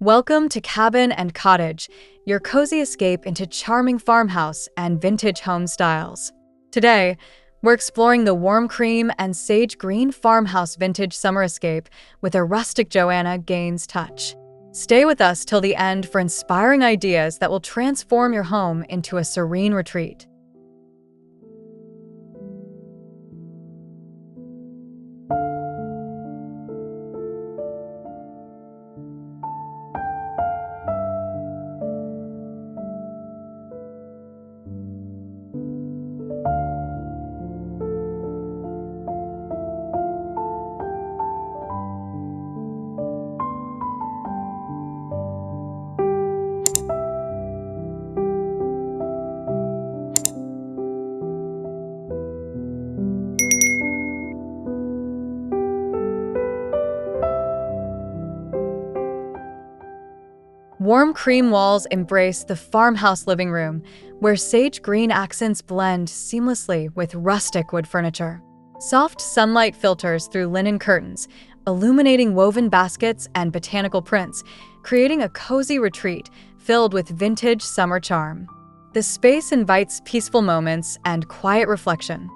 Welcome to Cabin and Cottage, your cozy escape into charming farmhouse and vintage home styles. Today, we're exploring the warm cream and sage green farmhouse vintage summer escape with a rustic Joanna Gaines touch. Stay with us till the end for inspiring ideas that will transform your home into a serene retreat. Warm cream walls embrace the farmhouse living room, where sage green accents blend seamlessly with rustic wood furniture. Soft sunlight filters through linen curtains, illuminating woven baskets and botanical prints, creating a cozy retreat filled with vintage summer charm. The space invites peaceful moments and quiet reflection.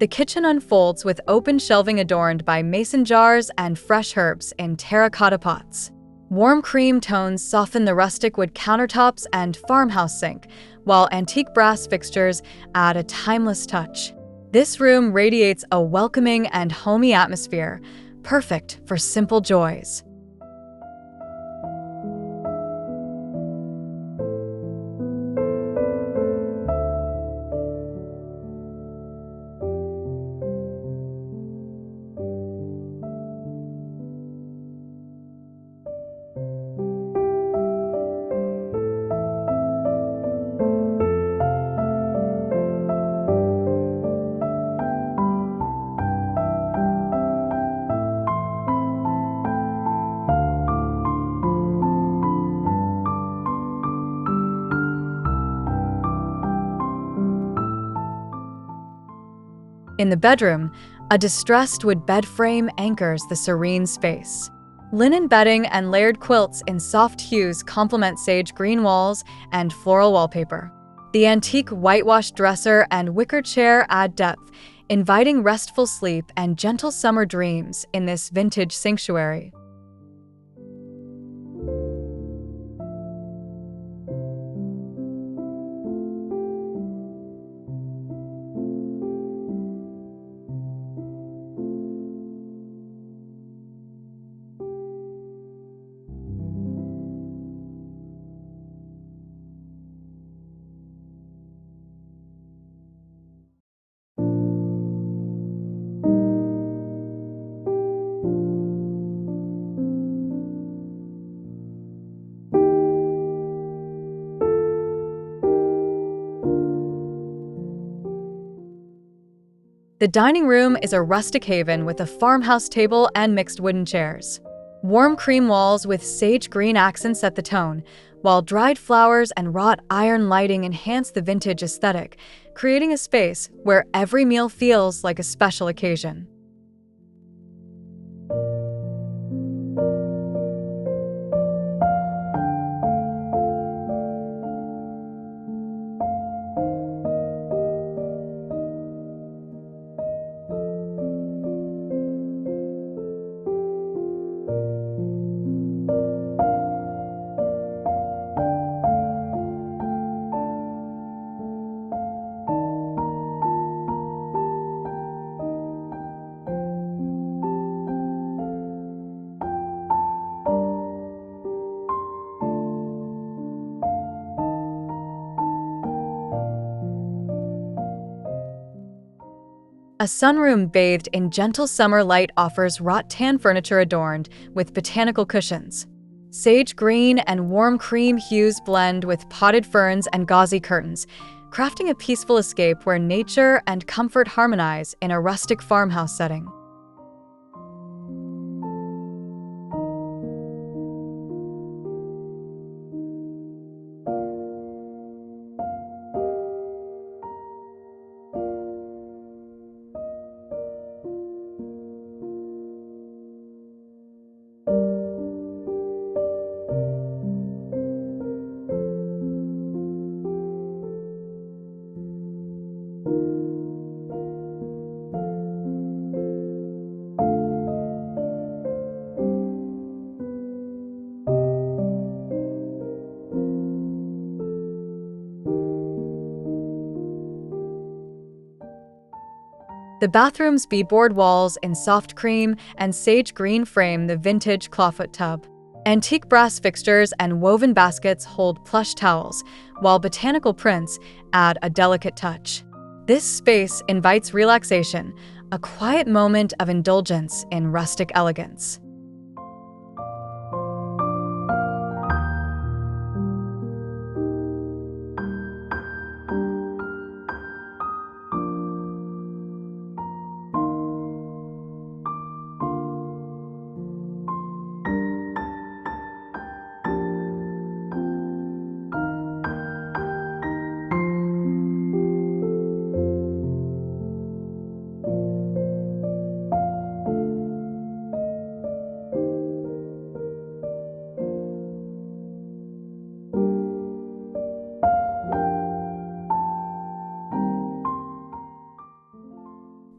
The kitchen unfolds with open shelving adorned by mason jars and fresh herbs in terracotta pots. Warm cream tones soften the rustic wood countertops and farmhouse sink, while antique brass fixtures add a timeless touch. This room radiates a welcoming and homey atmosphere, perfect for simple joys. In the bedroom, a distressed wood bed frame anchors the serene space. Linen bedding and layered quilts in soft hues complement sage green walls and floral wallpaper. The antique whitewashed dresser and wicker chair add depth, inviting restful sleep and gentle summer dreams in this vintage sanctuary. The dining room is a rustic haven with a farmhouse table and mixed wooden chairs. Warm cream walls with sage green accents set the tone, while dried flowers and wrought iron lighting enhance the vintage aesthetic, creating a space where every meal feels like a special occasion. A sunroom bathed in gentle summer light offers wrought tan furniture adorned with botanical cushions. Sage green and warm cream hues blend with potted ferns and gauzy curtains, crafting a peaceful escape where nature and comfort harmonize in a rustic farmhouse setting. The bathroom's beadboard walls in soft cream and sage green frame the vintage clawfoot tub. Antique brass fixtures and woven baskets hold plush towels, while botanical prints add a delicate touch. This space invites relaxation, a quiet moment of indulgence in rustic elegance.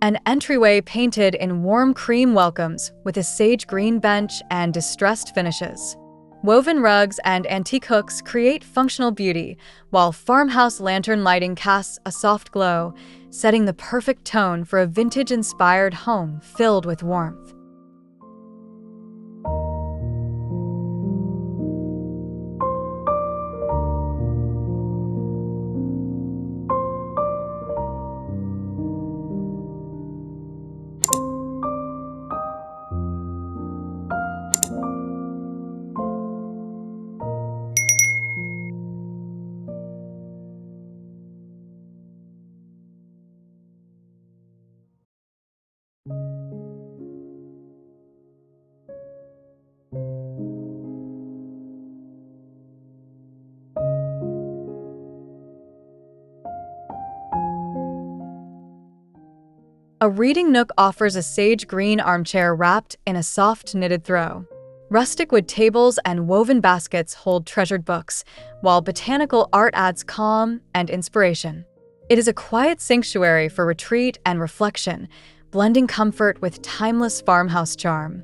An entryway painted in warm cream welcomes with a sage green bench and distressed finishes. Woven rugs and antique hooks create functional beauty, while farmhouse lantern lighting casts a soft glow, setting the perfect tone for a vintage-inspired home filled with warmth. A reading nook offers a sage green armchair wrapped in a soft knitted throw. Rustic wood tables and woven baskets hold treasured books, while botanical art adds calm and inspiration. It is a quiet sanctuary for retreat and reflection, blending comfort with timeless farmhouse charm.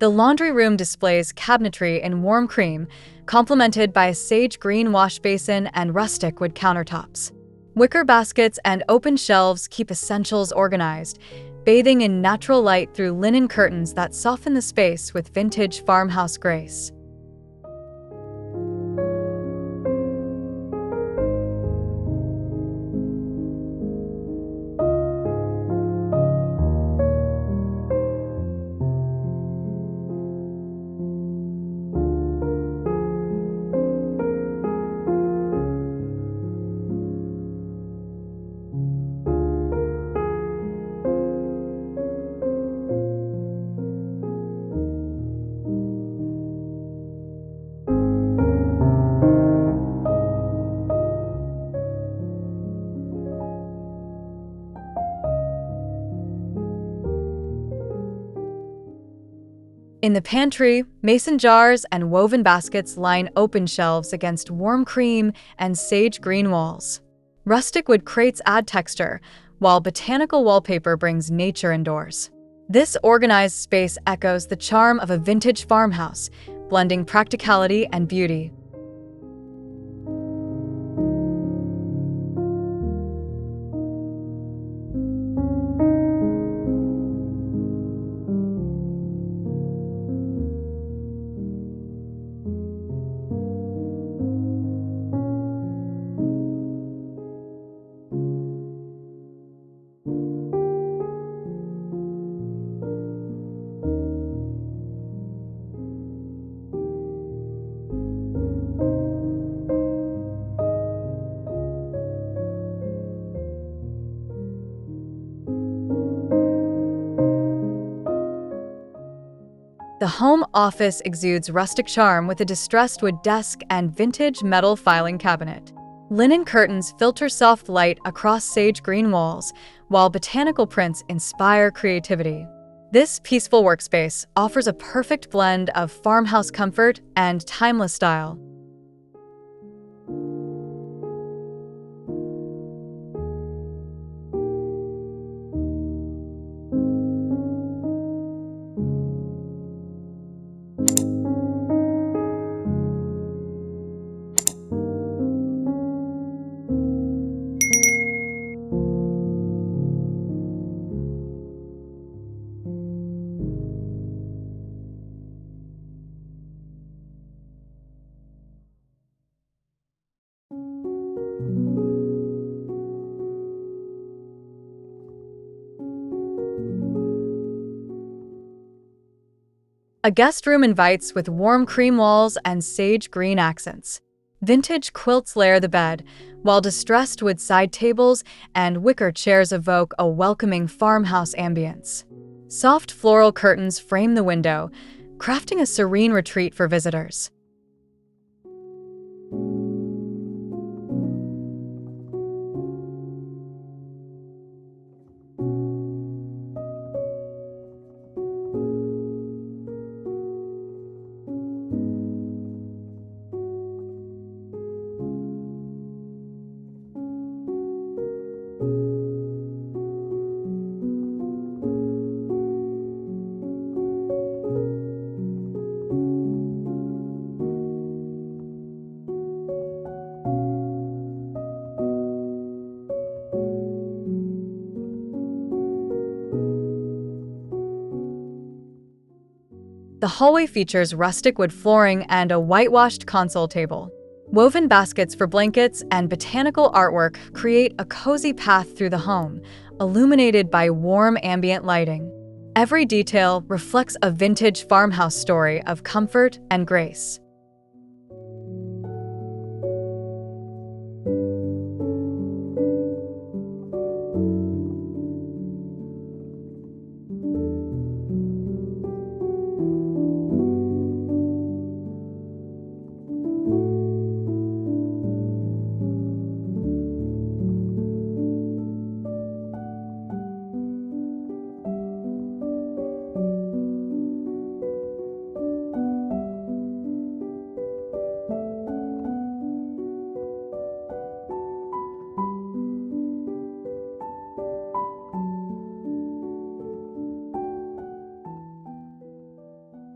The laundry room displays cabinetry in warm cream, complemented by a sage green wash basin and rustic wood countertops. Wicker baskets and open shelves keep essentials organized, bathing in natural light through linen curtains that soften the space with vintage farmhouse grace. In the pantry, mason jars and woven baskets line open shelves against warm cream and sage green walls. Rustic wood crates add texture, while botanical wallpaper brings nature indoors. This organized space echoes the charm of a vintage farmhouse, blending practicality and beauty. The home office exudes rustic charm with a distressed wood desk and vintage metal filing cabinet. Linen curtains filter soft light across sage green walls, while botanical prints inspire creativity. This peaceful workspace offers a perfect blend of farmhouse comfort and timeless style. A guest room invites with warm cream walls and sage green accents. Vintage quilts layer the bed, while distressed wood side tables and wicker chairs evoke a welcoming farmhouse ambience. Soft floral curtains frame the window, crafting a serene retreat for visitors. The hallway features rustic wood flooring and a whitewashed console table. Woven baskets for blankets and botanical artwork create a cozy path through the home, illuminated by warm ambient lighting. Every detail reflects a vintage farmhouse story of comfort and grace.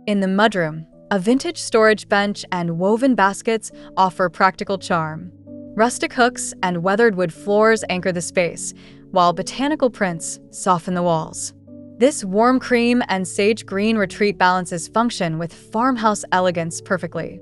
In the mudroom, a vintage storage bench and woven baskets offer practical charm. Rustic hooks and weathered wood floors anchor the space, while botanical prints soften the walls. This warm cream and sage green retreat balances function with farmhouse elegance perfectly.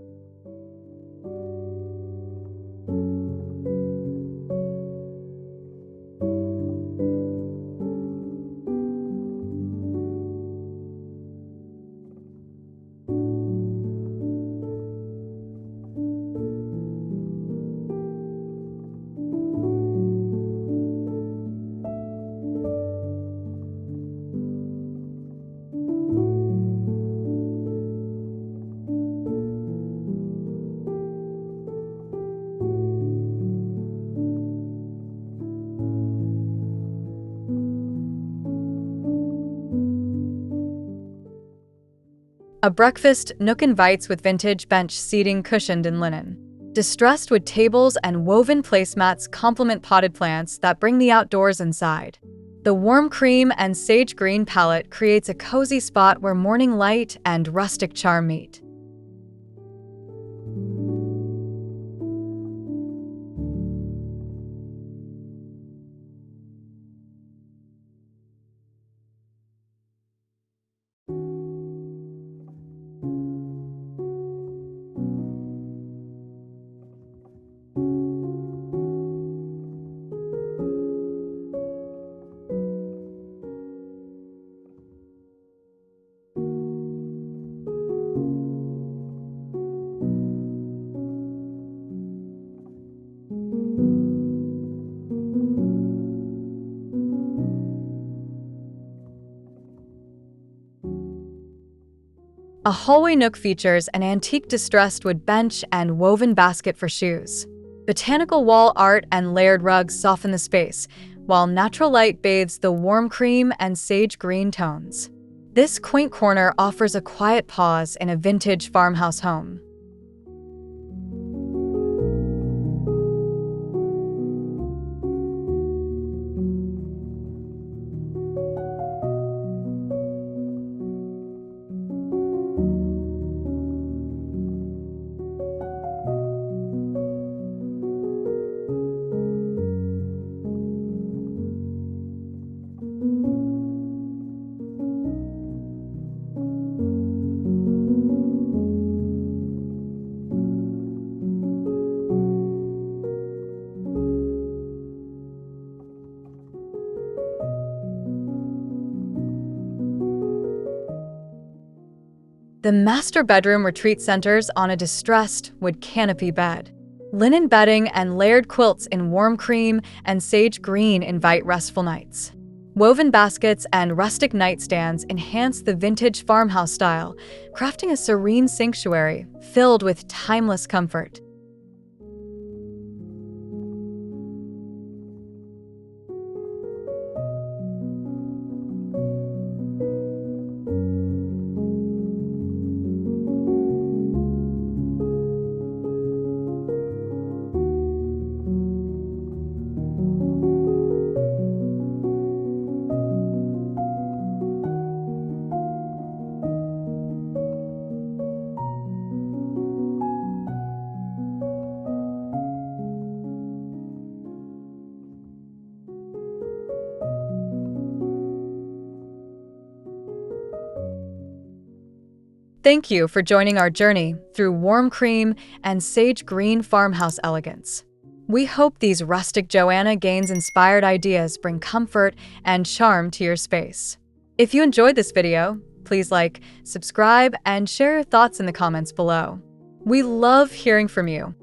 A breakfast nook invites with vintage bench seating cushioned in linen. Distressed wood tables and woven placemats complement potted plants that bring the outdoors inside. The warm cream and sage green palette creates a cozy spot where morning light and rustic charm meet. A hallway nook features an antique distressed wood bench and woven basket for shoes. Botanical wall art and layered rugs soften the space, while natural light bathes the warm cream and sage green tones. This quaint corner offers a quiet pause in a vintage farmhouse home. The master bedroom retreat centers on a distressed wood canopy bed. Linen bedding and layered quilts in warm cream and sage green invite restful nights. Woven baskets and rustic nightstands enhance the vintage farmhouse style, crafting a serene sanctuary filled with timeless comfort. Thank you for joining our journey through warm cream and sage green farmhouse elegance. We hope these rustic Joanna Gaines-inspired ideas bring comfort and charm to your space. If you enjoyed this video, please like, subscribe, and share your thoughts in the comments below. We love hearing from you.